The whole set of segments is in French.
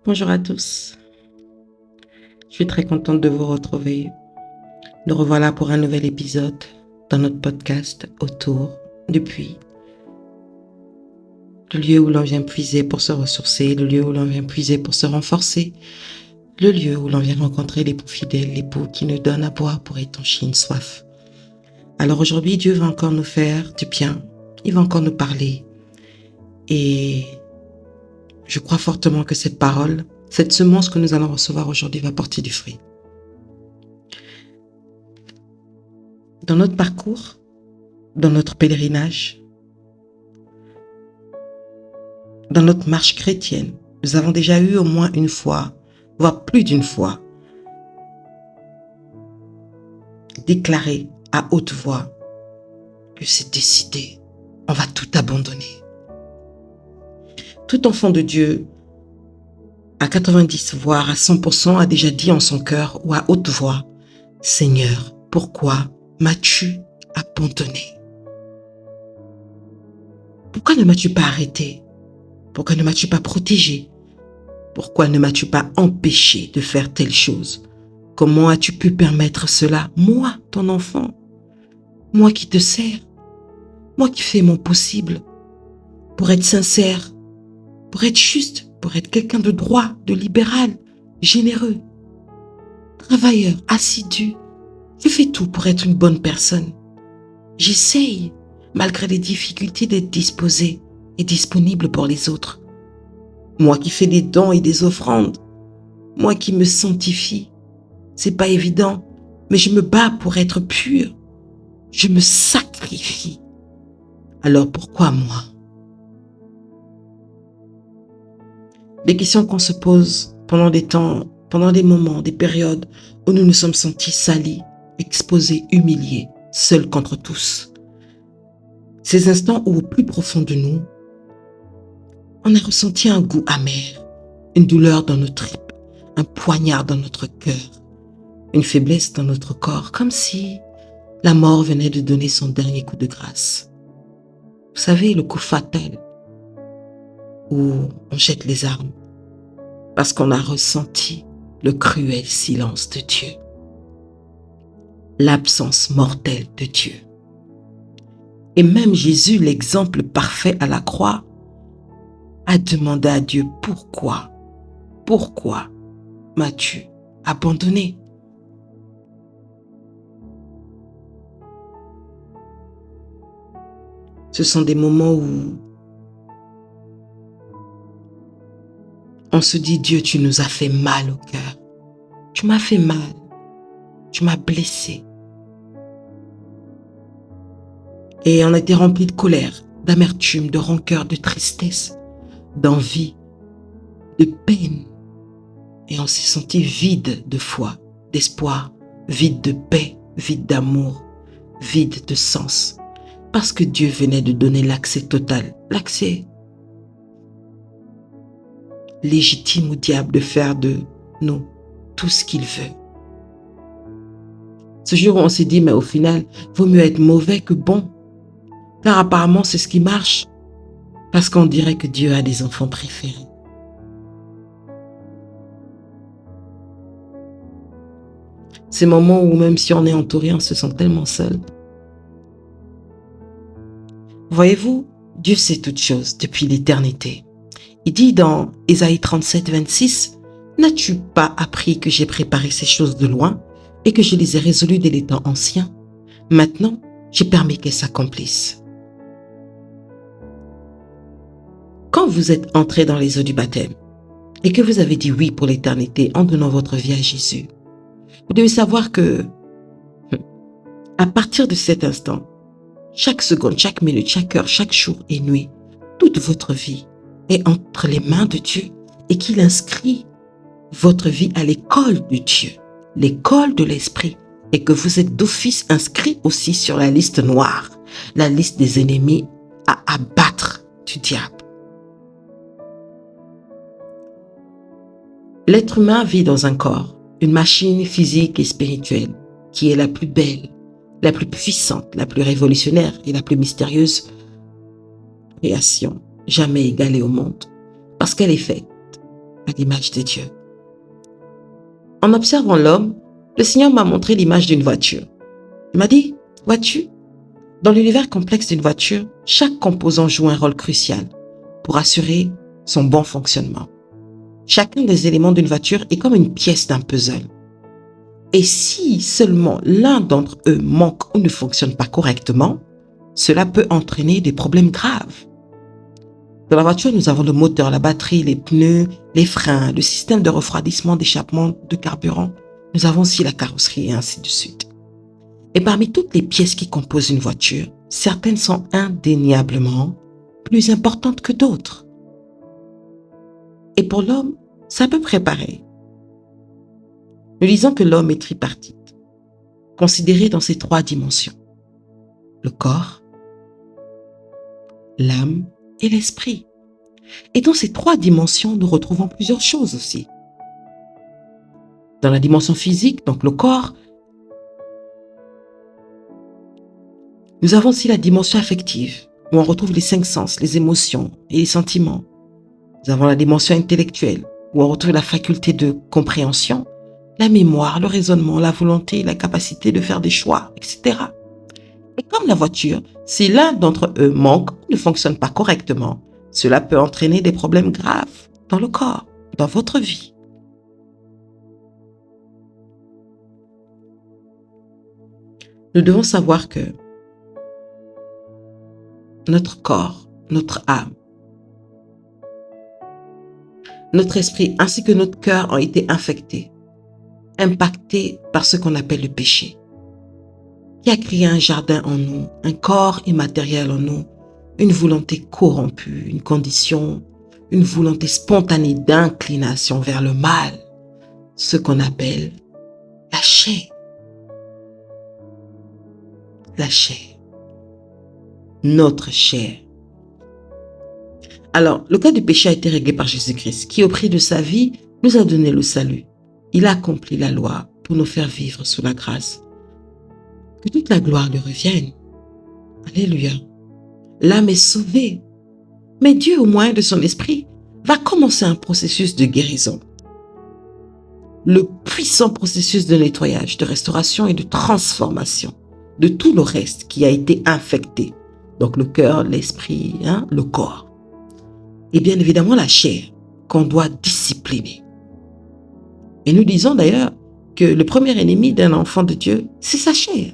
Bonjour à tous, je suis très contente de vous retrouver. Nous revoilà pour un nouvel épisode dans notre podcast autour du puits. Le lieu où l'on vient puiser pour se ressourcer, le lieu où l'on vient puiser pour se renforcer, le lieu où l'on vient rencontrer l'époux fidèle, l'époux qui nous donne à boire pour étancher une soif. Alors aujourd'hui, Dieu va encore nous faire du bien, il va encore nous parler. Et je crois fortement que cette parole, cette semence que nous allons recevoir aujourd'hui va porter du fruit. Dans notre parcours, dans notre pèlerinage, dans notre marche chrétienne, nous avons déjà eu au moins une fois, voire plus d'une fois, déclaré à haute voix que c'est décidé, on va tout abandonner. Tout enfant de Dieu, à 90 voire à 100%, a déjà dit en son cœur ou à haute voix, « Seigneur, pourquoi m'as-tu abandonné? Pourquoi ne m'as-tu pas arrêté? Pourquoi ne m'as-tu pas protégé? Pourquoi ne m'as-tu pas empêché de faire telle chose? Comment as-tu pu permettre cela? Moi, ton enfant, moi qui te sers, moi qui fais mon possible pour être sincère, pour être juste, pour être quelqu'un de droit, de libéral, généreux, travailleur, assidu. Je fais tout pour être une bonne personne. J'essaye, malgré les difficultés, d'être disposée et disponible pour les autres. Moi qui fais des dons et des offrandes, moi qui me sanctifie, c'est pas évident, mais je me bats pour être pure. Je me sacrifie. Alors pourquoi moi? Des questions qu'on se pose pendant des temps, pendant des moments, des périodes où nous nous sommes sentis salis, exposés, humiliés, seuls contre tous. Ces instants où au plus profond de nous, on a ressenti un goût amer, une douleur dans nos tripes, un poignard dans notre cœur, une faiblesse dans notre corps, comme si la mort venait de donner son dernier coup de grâce. Vous savez, le coup fatal où on jette les armes parce qu'on a ressenti le cruel silence de Dieu, l'absence mortelle de Dieu. Et même Jésus, l'exemple parfait à la croix, a demandé à Dieu, pourquoi m'as-tu abandonné? Ce sont des moments où on se dit, Dieu, tu nous as fait mal au cœur. Tu m'as fait mal. Tu m'as blessé. Et on a été rempli de colère, d'amertume, de rancœur, de tristesse, d'envie, de peine. Et on s'est senti vide de foi, d'espoir, vide de paix, vide d'amour, vide de sens. Parce que Dieu venait de donner l'accès total, l'accès légitime au diable de faire de nous tout ce qu'il veut. Ce jour où on s'est dit, mais au final, vaut mieux être mauvais que bon. Car apparemment, c'est ce qui marche. Parce qu'on dirait que Dieu a des enfants préférés. Ces moments où même si on est entouré, on se sent tellement seul. Voyez-vous, Dieu sait toutes choses depuis l'éternité. Il dit dans Ésaïe 37, 26, « N'as-tu pas appris que j'ai préparé ces choses de loin et que je les ai résolues dès les temps anciens? Maintenant, j'ai permis qu'elles s'accomplissent. » Quand vous êtes entré dans les eaux du baptême et que vous avez dit oui pour l'éternité en donnant votre vie à Jésus, vous devez savoir que à partir de cet instant, chaque seconde, chaque minute, chaque heure, chaque jour et nuit, toute votre vie est entre les mains de Dieu et qu'il inscrit votre vie à l'école de Dieu, l'école de l'esprit, et que vous êtes d'office inscrit aussi sur la liste noire, la liste des ennemis à abattre du diable. L'être humain vit dans un corps, une machine physique et spirituelle qui est la plus belle, la plus puissante, la plus révolutionnaire et la plus mystérieuse création jamais égalée au monde, parce qu'elle est faite à l'image de Dieu. En observant l'homme, le Seigneur m'a montré l'image d'une voiture. Il m'a dit, vois-tu, dans l'univers complexe d'une voiture, chaque composant joue un rôle crucial pour assurer son bon fonctionnement. Chacun des éléments d'une voiture est comme une pièce d'un puzzle. Et si seulement l'un d'entre eux manque ou ne fonctionne pas correctement, cela peut entraîner des problèmes graves. Dans la voiture, nous avons le moteur, la batterie, les pneus, les freins, le système de refroidissement d'échappement de carburant. Nous avons aussi la carrosserie et ainsi de suite. Et parmi toutes les pièces qui composent une voiture, certaines sont indéniablement plus importantes que d'autres. Et pour l'homme, c'est à peu près pareil. Nous disons que l'homme est tripartite, considéré dans ses 3 dimensions. Le corps, l'âme et l'esprit. Et dans ces 3 dimensions, nous retrouvons plusieurs choses aussi. Dans la dimension physique, donc le corps, nous avons aussi la dimension affective, où on retrouve les 5 sens, les émotions et les sentiments. Nous avons la dimension intellectuelle, où on retrouve la faculté de compréhension, la mémoire, le raisonnement, la volonté, la capacité de faire des choix, etc. Et comme la voiture, si l'un d'entre eux manque ou ne fonctionne pas correctement, cela peut entraîner des problèmes graves dans le corps, dans votre vie. Nous devons savoir que notre corps, notre âme, notre esprit ainsi que notre cœur ont été infectés, impactés par ce qu'on appelle le péché, qui a créé un jardin en nous, un corps immatériel en nous, une volonté corrompue, une condition, une volonté spontanée d'inclination vers le mal, ce qu'on appelle la chair. La chair. Notre chair. Alors, le cas du péché a été réglé par Jésus-Christ, qui au prix de sa vie nous a donné le salut. Il a accompli la loi pour nous faire vivre sous la grâce. Que toute la gloire lui revienne. Alléluia. L'âme est sauvée. Mais Dieu, au moyen de son esprit, va commencer un processus de guérison. Le puissant processus de nettoyage, de restauration et de transformation de tout le reste qui a été infecté. Donc le cœur, l'esprit, le corps. Et bien évidemment la chair qu'on doit discipliner. Et nous disons d'ailleurs que le premier ennemi d'un enfant de Dieu, c'est sa chair.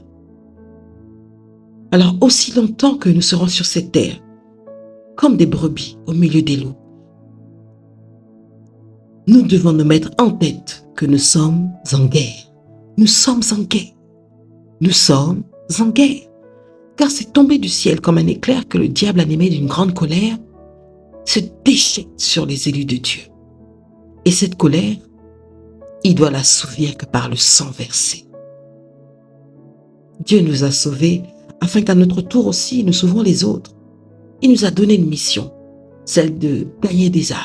Alors aussi longtemps que nous serons sur cette terre, comme des brebis au milieu des loups, nous devons nous mettre en tête que nous sommes en guerre. Nous sommes en guerre. Nous sommes en guerre. Car c'est tombé du ciel comme un éclair que le diable, animé d'une grande colère, se déchaîne sur les élus de Dieu. Et cette colère, il doit l'assouvir que par le sang versé. Dieu nous a sauvés afin qu'à notre tour aussi, nous sauvons les autres. Il nous a donné une mission, celle de gagner des âmes.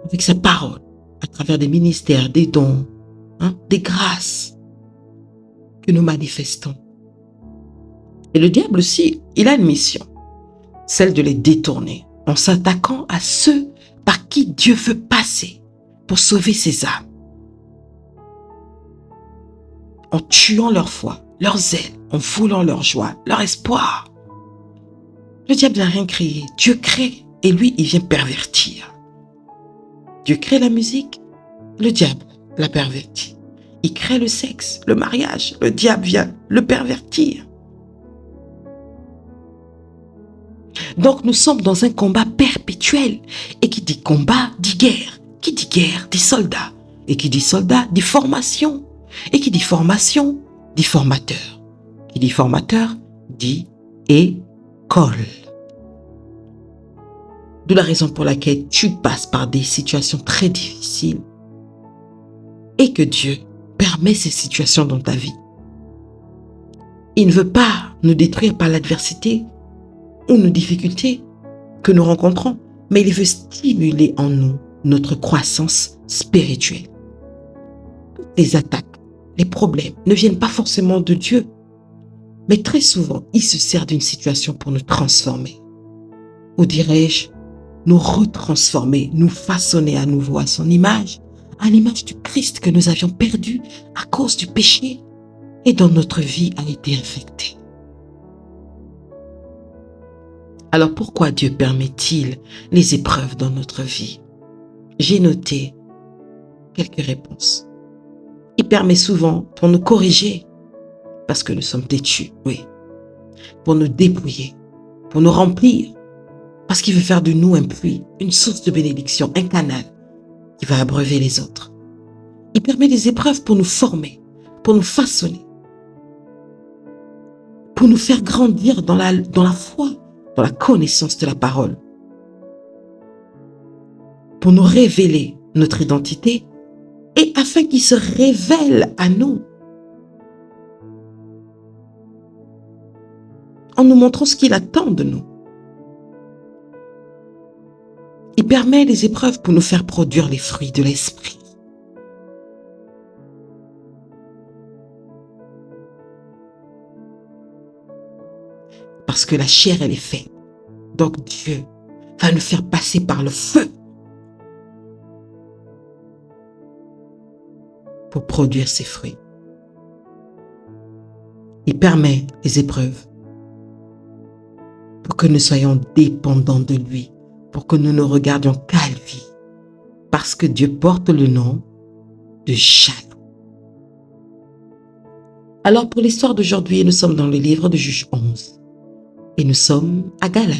Avec sa parole, à travers des ministères, des dons, des grâces que nous manifestons. Et le diable aussi, il a une mission, celle de les détourner en s'attaquant à ceux par qui Dieu veut passer pour sauver ses âmes. En tuant leur foi, leur zèle, en volant leur joie, leur espoir. Le diable n'a rien créé. Dieu crée et lui, il vient pervertir. Dieu crée la musique, le diable la pervertit. Il crée le sexe, le mariage, le diable vient le pervertir. Donc nous sommes dans un combat perpétuel. Et qui dit combat, dit guerre. Qui dit guerre, dit soldat. Et qui dit soldat, dit formation. Et qui dit formation, dit formateur. Qui dit formateur, dit école. D'où la raison pour laquelle tu passes par des situations très difficiles et que Dieu permet ces situations dans ta vie. Il ne veut pas nous détruire par l'adversité ou nos difficultés que nous rencontrons, mais il veut stimuler en nous notre croissance spirituelle. Les attaques, les problèmes ne viennent pas forcément de Dieu, mais très souvent, il se sert d'une situation pour nous transformer. Ou dirais-je, nous retransformer, nous façonner à nouveau à son image, à l'image du Christ que nous avions perdu à cause du péché et dont notre vie a été infectée. Alors pourquoi Dieu permet-il les épreuves dans notre vie? J'ai noté quelques réponses. Il permet souvent pour nous corriger, parce que nous sommes têtus, oui, pour nous dépouiller, pour nous remplir, parce qu'il veut faire de nous un puits, une source de bénédiction, un canal qui va abreuver les autres. Il permet des épreuves pour nous former, pour nous façonner, pour nous faire grandir dans la foi, dans la connaissance de la parole, pour nous révéler notre identité et afin qu'il se révèle à nous en nous montrant ce qu'il attend de nous. Il permet les épreuves pour nous faire produire les fruits de l'esprit. Parce que la chair, elle est faible. Donc Dieu va nous faire passer par le feu pour produire ses fruits. Il permet les épreuves pour que nous soyons dépendants de lui, pour que nous ne regardions qu'à lui, parce que Dieu porte le nom de jaloux. Alors pour l'histoire d'aujourd'hui, nous sommes dans le livre de Juge 11 et nous sommes à Galade.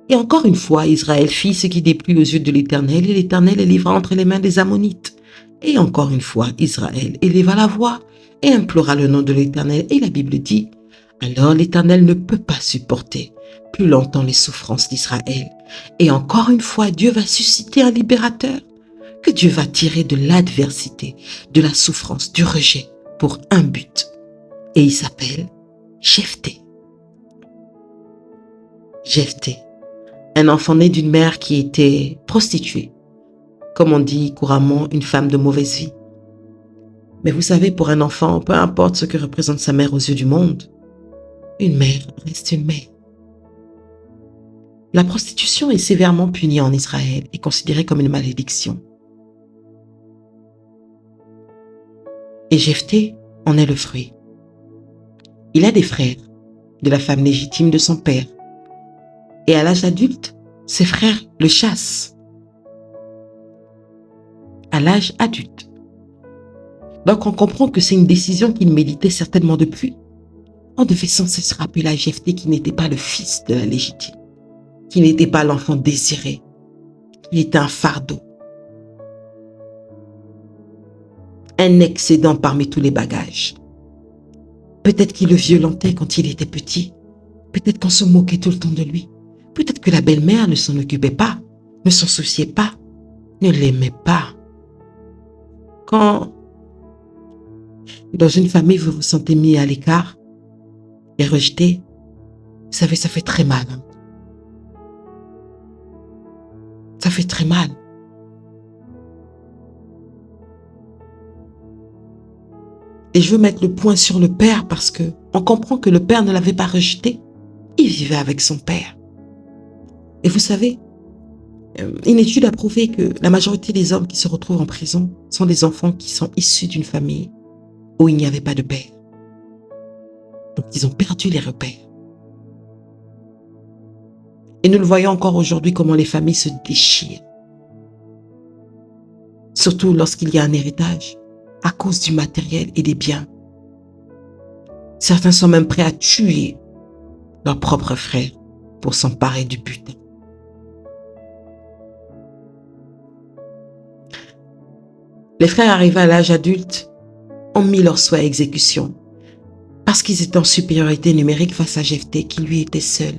Et encore une fois, Israël fit ce qui déplut aux yeux de l'Éternel et l'Éternel les livra entre les mains des Ammonites. Et encore une fois, Israël éleva la voix et implora le nom de l'Éternel. Et la Bible dit, alors l'Éternel ne peut pas supporter plus longtemps les souffrances d'Israël. Et encore une fois, Dieu va susciter un libérateur que Dieu va tirer de l'adversité, de la souffrance, du rejet pour un but. Et il s'appelle Jephthé. Jephthé, un enfant né d'une mère qui était prostituée. Comme on dit couramment, une femme de mauvaise vie. Mais vous savez, pour un enfant, peu importe ce que représente sa mère aux yeux du monde, une mère reste une mère. La prostitution est sévèrement punie en Israël et considérée comme une malédiction. Et Jephthé en est le fruit. Il a des frères de la femme légitime de son père. Et à l'âge adulte, ses frères le chassent. À l'âge adulte. Donc on comprend que c'est une décision qu'il méditait certainement depuis. On devait sans cesse rappeler à Jephthé qu'il n'était pas le fils de la légitime, qu'il n'était pas l'enfant désiré, qu'il était un fardeau, un excédent parmi tous les bagages. Peut-être qu'il le violentait quand il était petit, peut-être qu'on se moquait tout le temps de lui, peut-être que la belle-mère ne s'en occupait pas, ne s'en souciait pas, ne l'aimait pas. Quand dans une famille vous vous sentez mis à l'écart et rejeté, vous savez, ça fait très mal. Ça fait très mal. Et je veux mettre le point sur le père parce que on comprend que le père ne l'avait pas rejeté. Il vivait avec son père. Et vous savez, une étude a prouvé que la majorité des hommes qui se retrouvent en prison sont des enfants qui sont issus d'une famille où il n'y avait pas de père. Donc ils ont perdu les repères. Et nous le voyons encore aujourd'hui comment les familles se déchirent. Surtout lorsqu'il y a un héritage à cause du matériel et des biens. Certains sont même prêts à tuer leurs propres frères pour s'emparer du butin. Les frères arrivés à l'âge adulte ont mis leur souhait à exécution parce qu'ils étaient en supériorité numérique face à Jephthé qui lui était seul.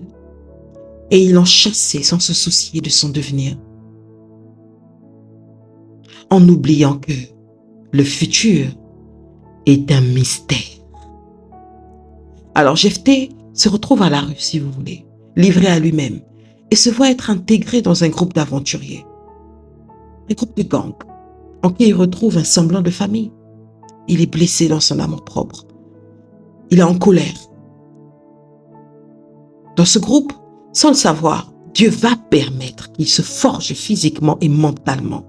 Et ils l'ont chassé sans se soucier de son devenir. En oubliant que le futur est un mystère. Alors Jephthé se retrouve à la rue, si vous voulez, livré à lui-même, et se voit être intégré dans un groupe d'aventuriers, un groupe de gangs, en qui il retrouve un semblant de famille. Il est blessé dans son amour-propre. Il est en colère. Dans ce groupe, sans le savoir, Dieu va permettre qu'il se forge physiquement et mentalement.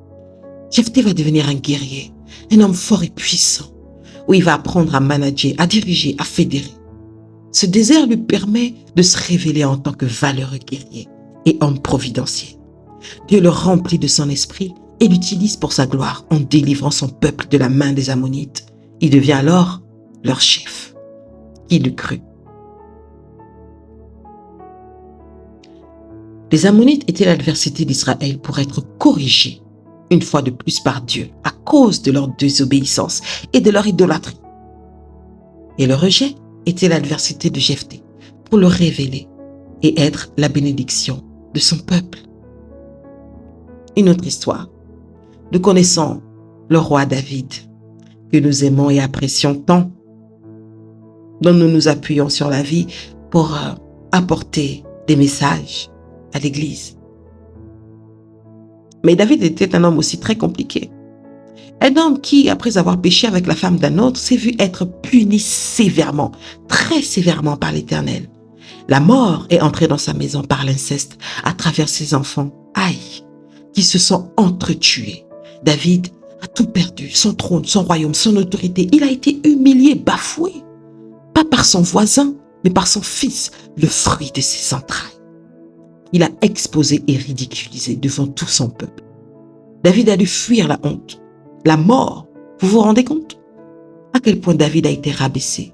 Jephthé va devenir un guerrier, un homme fort et puissant, où il va apprendre à manager, à diriger, à fédérer. Ce désert lui permet de se révéler en tant que valeureux guerrier et homme providentiel. Dieu le remplit de son esprit et l'utilise pour sa gloire en délivrant son peuple de la main des Ammonites. Il devient alors leur chef. Qui l'eût cru? Les Ammonites étaient l'adversité d'Israël pour être corrigés une fois de plus par Dieu à cause de leur désobéissance et de leur idolâtrie. Et le rejet était l'adversité de Jephthé pour le révéler et être la bénédiction de son peuple. Une autre histoire. Nous connaissons le roi David, que nous aimons et apprécions tant, dont nous nous appuyons sur la vie pour apporter des messages à l'Église. Mais David était un homme aussi très compliqué. Un homme qui, après avoir péché avec la femme d'un autre, s'est vu être puni sévèrement, très sévèrement par l'Éternel. La mort est entrée dans sa maison par l'inceste à travers ses enfants, qui se sont entretués. David a tout perdu, son trône, son royaume, son autorité. Il a été humilié, bafoué, pas par son voisin, mais par son fils, le fruit de ses entrailles. Il a exposé et ridiculisé devant tout son peuple. David a dû fuir la honte, la mort. Vous vous rendez compte à quel point David a été rabaissé?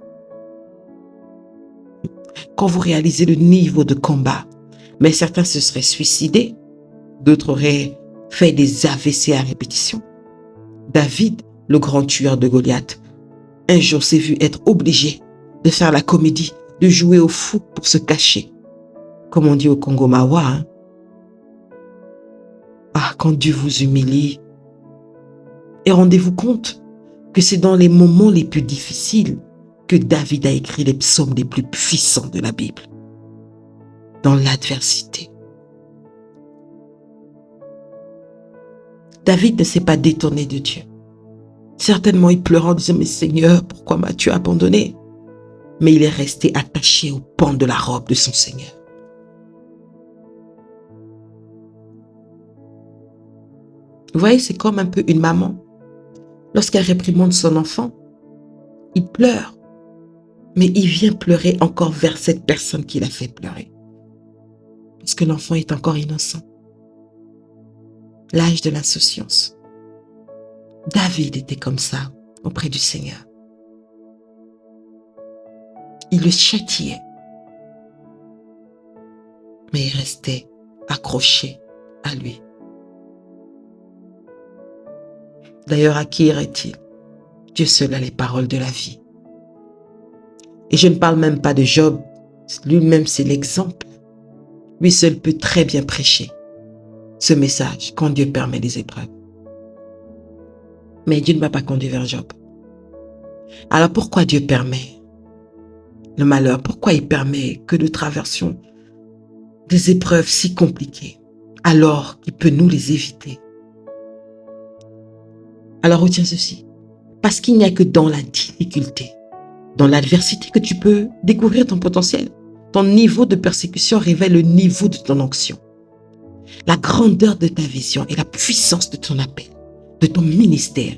Quand vous réalisez le niveau de combat, mais certains se seraient suicidés, d'autres auraient fait des AVC à répétition. David, le grand tueur de Goliath, un jour s'est vu être obligé de faire la comédie, de jouer au fou pour se cacher. Comme on dit au Congo Mawa, quand Dieu vous humilie. Et rendez-vous compte que c'est dans les moments les plus difficiles que David a écrit les psaumes les plus puissants de la Bible. Dans l'adversité. David ne s'est pas détourné de Dieu. Certainement, il pleurait en disant, mais Seigneur, pourquoi m'as-tu abandonné? Mais il est resté attaché au pan de la robe de son Seigneur. Vous voyez, c'est comme un peu une maman. Lorsqu'elle réprimande son enfant, il pleure. Mais il vient pleurer encore vers cette personne qui l'a fait pleurer. Parce que l'enfant est encore innocent. L'âge de l'insouciance. David était comme ça auprès du Seigneur. Il le châtiait. Mais il restait accroché à lui. D'ailleurs, à qui irait-il? Dieu seul a les paroles de la vie. Et je ne parle même pas de Job. Lui-même, c'est l'exemple. Lui seul peut très bien prêcher ce message quand Dieu permet des épreuves. Mais Dieu ne va pas conduire vers Job. Alors pourquoi Dieu permet le malheur? Pourquoi il permet que nous traversions des épreuves si compliquées alors qu'il peut nous les éviter? Alors retiens ceci. Parce qu'il n'y a que dans la difficulté, dans l'adversité que tu peux découvrir ton potentiel. Ton niveau de persécution révèle le niveau de ton onction. La grandeur de ta vision et la puissance de ton appel, de ton ministère.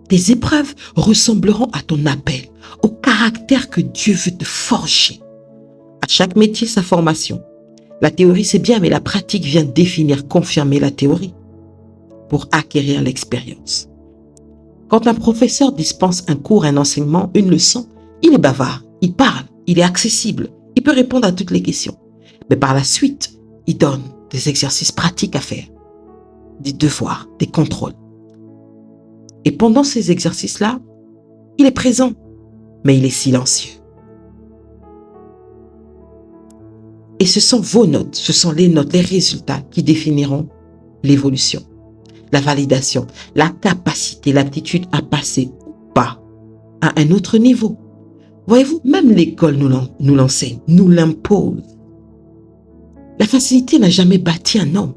Tes épreuves ressembleront à ton appel, au caractère que Dieu veut te forger. À chaque métier, sa formation. La théorie, c'est bien, mais la pratique vient définir, confirmer la théorie pour acquérir l'expérience. Quand un professeur dispense un cours, un enseignement, une leçon, il est bavard, il parle, il est accessible, il peut répondre à toutes les questions. Mais par la suite, il donne des exercices pratiques à faire, des devoirs, des contrôles. Et pendant ces exercices-là, il est présent, mais il est silencieux. Et ce sont vos notes, ce sont les notes, les résultats qui définiront l'évolution, la validation, la capacité, l'aptitude à passer ou pas à un autre niveau. Voyez-vous, même l'école nous l'enseigne, nous l'impose. La facilité n'a jamais bâti un homme.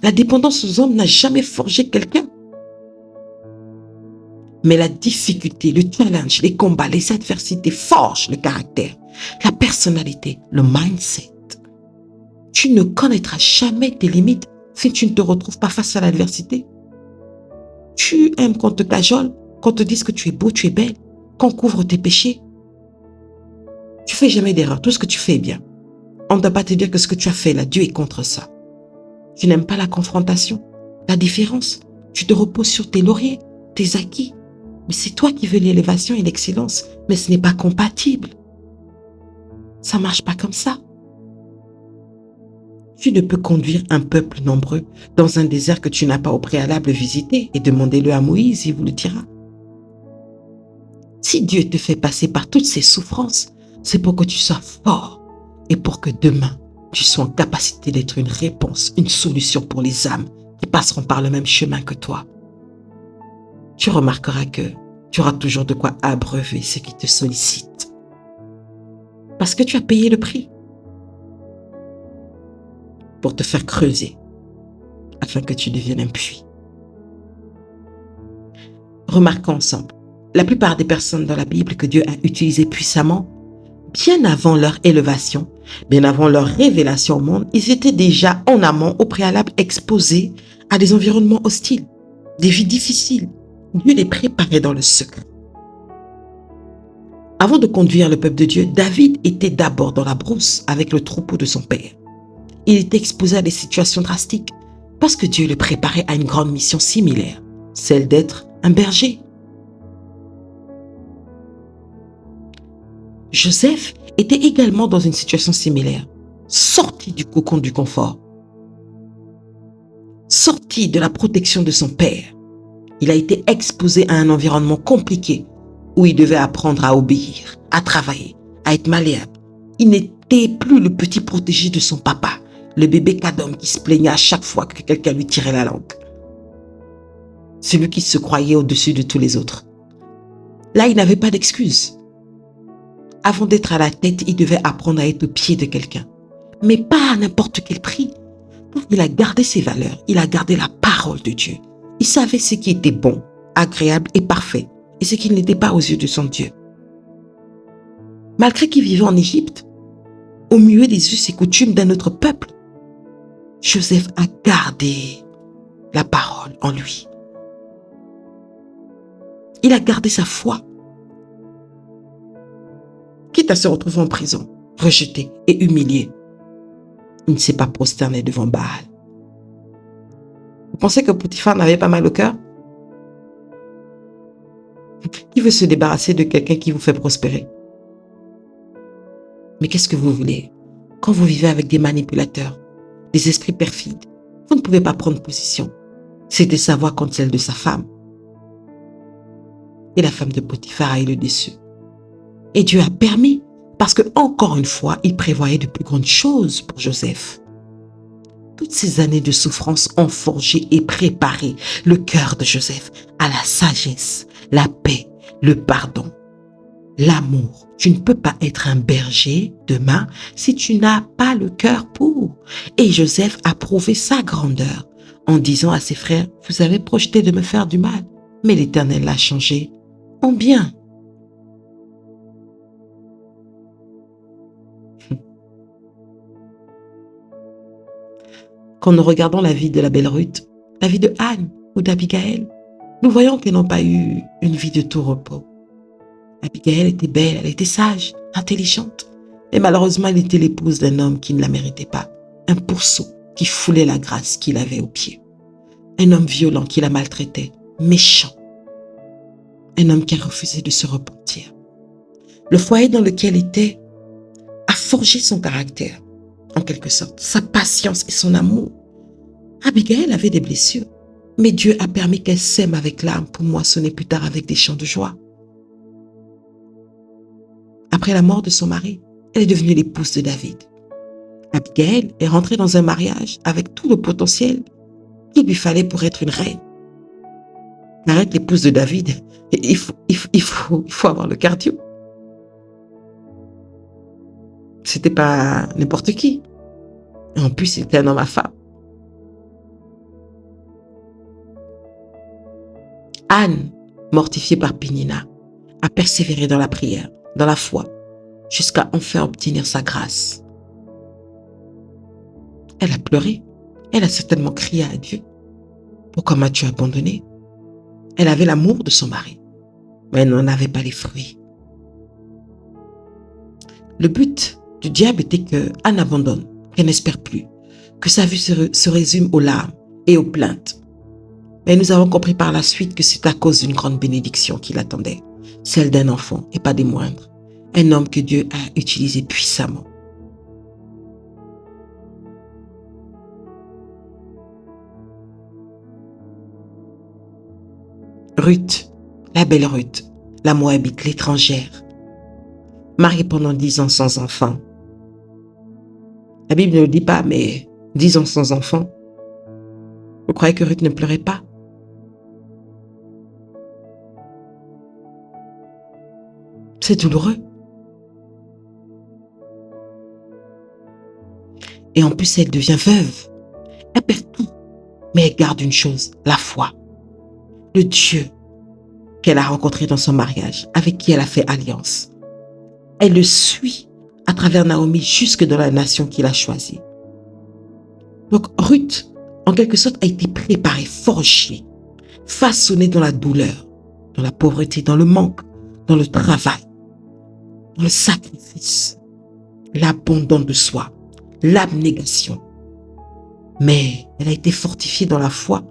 La dépendance aux hommes n'a jamais forgé quelqu'un. Mais la difficulté, le challenge, les combats, les adversités forgent le caractère, la personnalité, le mindset. Tu ne connaîtras jamais tes limites si tu ne te retrouves pas face à l'adversité. Tu aimes qu'on te cajole, qu'on te dise que tu es beau, tu es belle, qu'on couvre tes péchés. Tu fais jamais d'erreur, tout ce que tu fais est bien. On ne doit pas te dire que ce que tu as fait là, Dieu est contre ça. Tu n'aimes pas la confrontation, la différence. Tu te reposes sur tes lauriers, tes acquis. Mais c'est toi qui veux l'élévation et l'excellence, mais ce n'est pas compatible. Ça ne marche pas comme ça. Tu ne peux conduire un peuple nombreux dans un désert que tu n'as pas au préalable visité et demandez-le à Moïse, il vous le dira. Si Dieu te fait passer par toutes ces souffrances, c'est pour que tu sois fort et pour que demain, tu sois en capacité d'être une réponse, une solution pour les âmes qui passeront par le même chemin que toi. Tu remarqueras que tu auras toujours de quoi abreuver ceux qui te sollicitent. Parce que tu as payé le prix pour te faire creuser afin que tu deviennes un puits. Remarquons ensemble, la plupart des personnes dans la Bible que Dieu a utilisées puissamment, bien avant leur élévation, bien avant leur révélation au monde, ils étaient déjà en amont, au préalable, exposés à des environnements hostiles, des vies difficiles. Dieu les préparait dans le secret. Avant de conduire le peuple de Dieu, David était d'abord dans la brousse avec le troupeau de son père. Il était exposé à des situations drastiques parce que Dieu le préparait à une grande mission similaire, celle d'être un berger. Joseph était également dans une situation similaire, sorti du cocon du confort, sorti de la protection de son père. Il a été exposé à un environnement compliqué où il devait apprendre à obéir, à travailler, à être malléable. Il n'était plus le petit protégé de son papa, le bébé cadom qui se plaignait à chaque fois que quelqu'un lui tirait la langue. Celui qui se croyait au-dessus de tous les autres. Là, il n'avait pas d'excuse. Avant d'être à la tête, il devait apprendre à être au pied de quelqu'un. Mais pas à n'importe quel prix. Il a gardé ses valeurs, il a gardé la parole de Dieu. Il savait ce qui était bon, agréable et parfait, et ce qui n'était pas aux yeux de son Dieu. Malgré qu'il vivait en Égypte, au milieu des us et coutumes d'un autre peuple, Joseph a gardé la parole en lui. Il a gardé sa foi. Quitte à se retrouver en prison, rejeté et humilié, il ne s'est pas prosterné devant Baal. Vous pensez que Potiphar n'avait pas mal au cœur? Qui veut se débarrasser de quelqu'un qui vous fait prospérer? Mais qu'est-ce que vous voulez? Quand vous vivez avec des manipulateurs, des esprits perfides, vous ne pouvez pas prendre position. C'était sa voix contre celle de sa femme. Et la femme de Potiphar a eu le dessus. Et Dieu a permis, parce que encore une fois, il prévoyait de plus grandes choses pour Joseph. Toutes ces années de souffrance ont forgé et préparé le cœur de Joseph à la sagesse, la paix, le pardon, l'amour. Tu ne peux pas être un berger demain si tu n'as pas le cœur pour. Et Joseph a prouvé sa grandeur en disant à ses frères, vous avez projeté de me faire du mal, mais l'Éternel l'a changé en bien. Quand nous regardons la vie de la belle Ruth, la vie de Anne ou d'Abigaël, nous voyons qu'elles n'ont pas eu une vie de tout repos. Abigaël était belle, elle était sage, intelligente. Et malheureusement, elle était l'épouse d'un homme qui ne la méritait pas. Un pourceau qui foulait la grâce qu'il avait aux pieds. Un homme violent qui la maltraitait, méchant. Un homme qui a refusé de se repentir. Le foyer dans lequel elle était a forgé son caractère, en quelque sorte, sa patience et son amour. Abigaël avait des blessures, mais Dieu a permis qu'elle sème avec l'âme pour moissonner plus tard avec des chants de joie. Après la mort de son mari, elle est devenue l'épouse de David. Abigaël est rentrée dans un mariage avec tout le potentiel qu'il lui fallait pour être une reine. Pour être l'épouse de David, il faut avoir le cardio. C'était pas n'importe qui. Et en plus, c'était un homme à femme. Anne, mortifiée par Pénina, a persévéré dans la prière, dans la foi, jusqu'à enfin obtenir sa grâce. Elle a pleuré. Elle a certainement crié à Dieu. Pourquoi m'as-tu abandonné? Elle avait l'amour de son mari, mais elle n'en avait pas les fruits. Le but du diable était qu'Anne abandonne, qu'elle n'espère plus, que sa vie se résume aux larmes et aux plaintes. Mais nous avons compris par la suite que c'est à cause d'une grande bénédiction qui l'attendait, celle d'un enfant et pas des moindres, un homme que Dieu a utilisé puissamment. Ruth, la belle Ruth, la Moabite, l'étrangère, mariée pendant 10 ans sans enfant. La Bible ne le dit pas, mais 10 ans sans enfant. Vous croyez que Ruth ne pleurait pas? C'est douloureux. Et en plus, elle devient veuve. Elle perd tout. Mais elle garde une chose, la foi. Le Dieu qu'elle a rencontré dans son mariage, avec qui elle a fait alliance. Elle le suit à travers Naomi jusque dans la nation qu'il a choisie. Donc Ruth, en quelque sorte, a été préparée, forgée, façonnée dans la douleur, dans la pauvreté, dans le manque, dans le travail, dans le sacrifice, l'abandon de soi, l'abnégation. Mais elle a été fortifiée dans la foi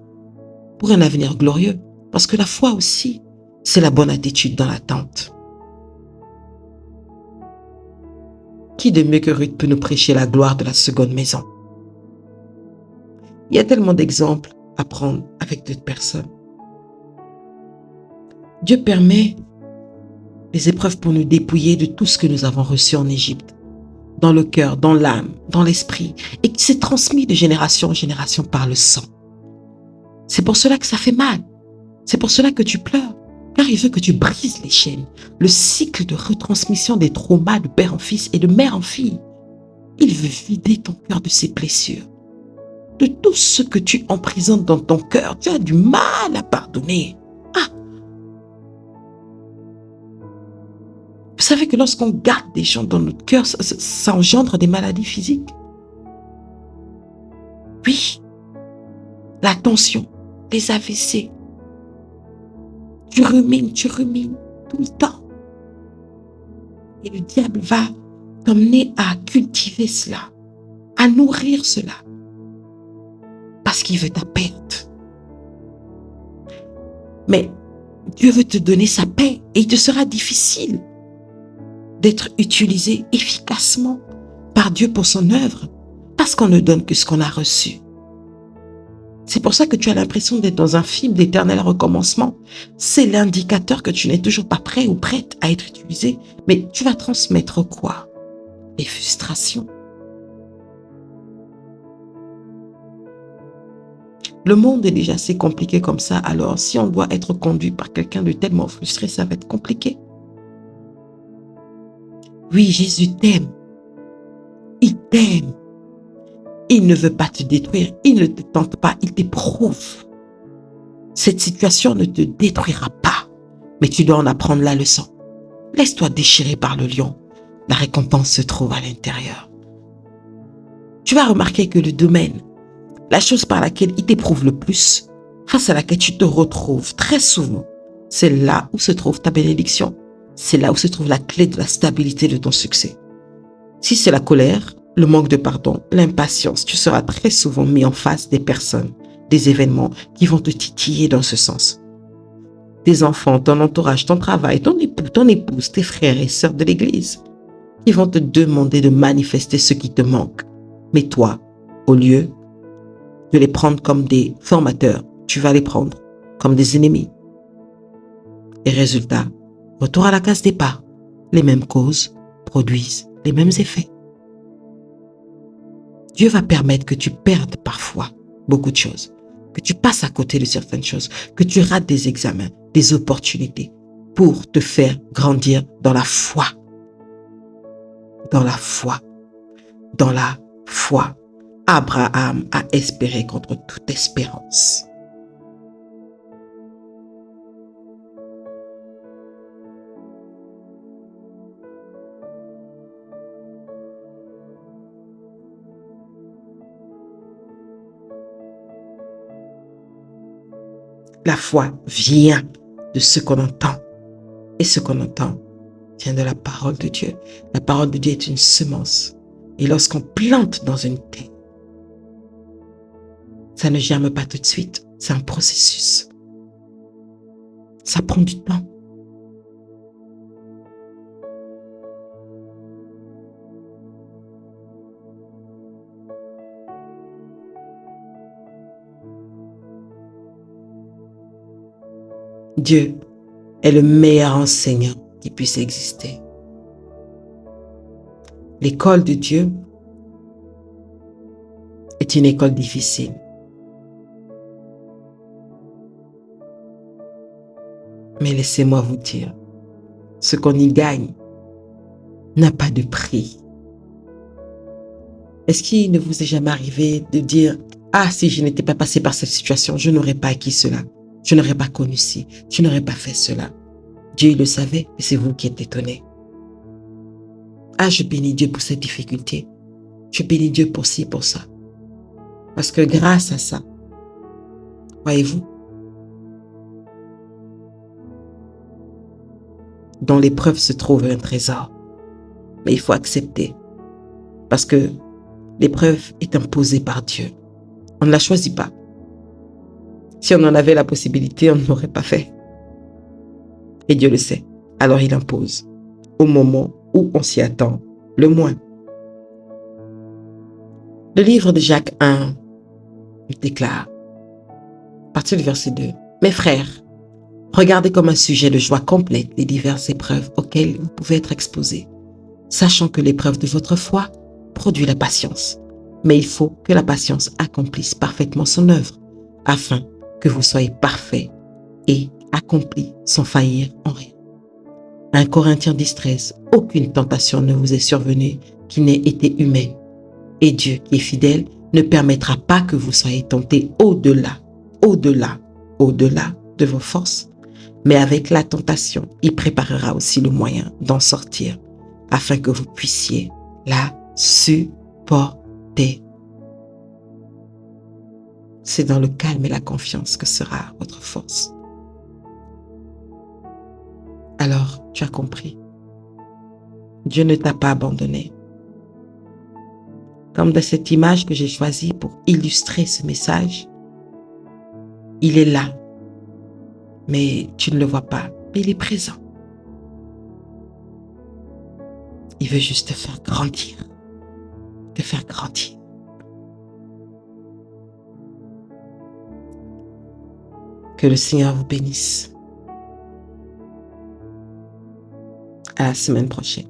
pour un avenir glorieux. Parce que la foi aussi, c'est la bonne attitude dans l'attente. Qui de mieux que Ruth peut nous prêcher la gloire de la seconde maison? Il y a tellement d'exemples à prendre avec d'autres personnes. Dieu permet les épreuves pour nous dépouiller de tout ce que nous avons reçu en Égypte, dans le cœur, dans l'âme, dans l'esprit, et qui s'est transmis de génération en génération par le sang. C'est pour cela que ça fait mal. C'est pour cela que tu pleures. Car il veut que tu brises les chaînes, le cycle de retransmission des traumas de père en fils et de mère en fille. Il veut vider ton cœur de ses blessures, de tout ce que tu emprisonnes dans ton cœur. Tu as du mal à pardonner. Ah! Vous savez que lorsqu'on garde des gens dans notre cœur, ça engendre des maladies physiques. Oui, la tension, les AVC. Tu rumines tout le temps. Et le diable va t'emmener à cultiver cela, à nourrir cela, parce qu'il veut ta perte. Mais Dieu veut te donner sa paix et il te sera difficile d'être utilisé efficacement par Dieu pour son œuvre, parce qu'on ne donne que ce qu'on a reçu. C'est pour ça que tu as l'impression d'être dans un film d'éternel recommencement. C'est l'indicateur que tu n'es toujours pas prêt ou prête à être utilisé. Mais tu vas transmettre quoi? Les frustrations. Le monde est déjà assez compliqué comme ça. Alors, si on doit être conduit par quelqu'un de tellement frustré, ça va être compliqué. Oui, Jésus t'aime. Il t'aime. Il ne veut pas te détruire. Il ne te tente pas. Il t'éprouve. Cette situation ne te détruira pas. Mais tu dois en apprendre la leçon. Laisse-toi déchirer par le lion. La récompense se trouve à l'intérieur. Tu vas remarquer que le domaine, la chose par laquelle il t'éprouve le plus, face à laquelle tu te retrouves très souvent, c'est là où se trouve ta bénédiction. C'est là où se trouve la clé de la stabilité de ton succès. Si c'est la colère, le manque de pardon, l'impatience, tu seras très souvent mis en face des personnes, des événements qui vont te titiller dans ce sens. Tes enfants, ton entourage, ton travail, ton époux, ton épouse, tes frères et sœurs de l'église, qui vont te demander de manifester ce qui te manque. Mais toi, au lieu de les prendre comme des formateurs, tu vas les prendre comme des ennemis. Et résultat, retour à la case départ. Les mêmes causes produisent les mêmes effets. Dieu va permettre que tu perdes parfois beaucoup de choses, que tu passes à côté de certaines choses, que tu rates des examens, des opportunités pour te faire grandir dans la foi. Dans la foi. Dans la foi. Abraham a espéré contre toute espérance. La foi vient de ce qu'on entend. Et ce qu'on entend vient de la parole de Dieu. La parole de Dieu est une semence. Et lorsqu'on plante dans une terre, ça ne germe pas tout de suite. C'est un processus. Ça prend du temps. Dieu est le meilleur enseignant qui puisse exister. L'école de Dieu est une école difficile. Mais laissez-moi vous dire, ce qu'on y gagne n'a pas de prix. Est-ce qu'il ne vous est jamais arrivé de dire « Ah, si je n'étais pas passé par cette situation, je n'aurais pas acquis cela. Je n'aurais pas connu ci. Je n'aurais pas fait cela. » Dieu il le savait, mais c'est vous qui êtes étonné. Ah, je bénis Dieu pour cette difficulté. Je bénis Dieu pour ci, pour ça. Parce que grâce à ça, voyez-vous, dans l'épreuve se trouve un trésor. Mais il faut accepter. Parce que l'épreuve est imposée par Dieu. On ne la choisit pas. Si on en avait la possibilité, on ne l'aurait pas fait. Et Dieu le sait. Alors il impose au moment où on s'y attend le moins. Le livre de Jacques 1 déclare, à partir du verset 2, « Mes frères, regardez comme un sujet de joie complète les diverses épreuves auxquelles vous pouvez être exposés, sachant que l'épreuve de votre foi produit la patience. Mais il faut que la patience accomplisse parfaitement son œuvre, afin que vous soyez parfaits et accomplis sans faillir en rien. » 1 Corinthiens 10:13, « Aucune tentation ne vous est survenue qui n'ait été humaine. Et Dieu, qui est fidèle, ne permettra pas que vous soyez tentés au-delà de vos forces. Mais avec la tentation, il préparera aussi le moyen d'en sortir, afin que vous puissiez la supporter. » C'est dans le calme et la confiance que sera votre force. Alors, tu as compris. Dieu ne t'a pas abandonné. Comme dans cette image que j'ai choisie pour illustrer ce message, il est là, mais tu ne le vois pas, mais il est présent. Il veut juste te faire grandir, te faire grandir. Que le Seigneur vous bénisse. À la semaine prochaine.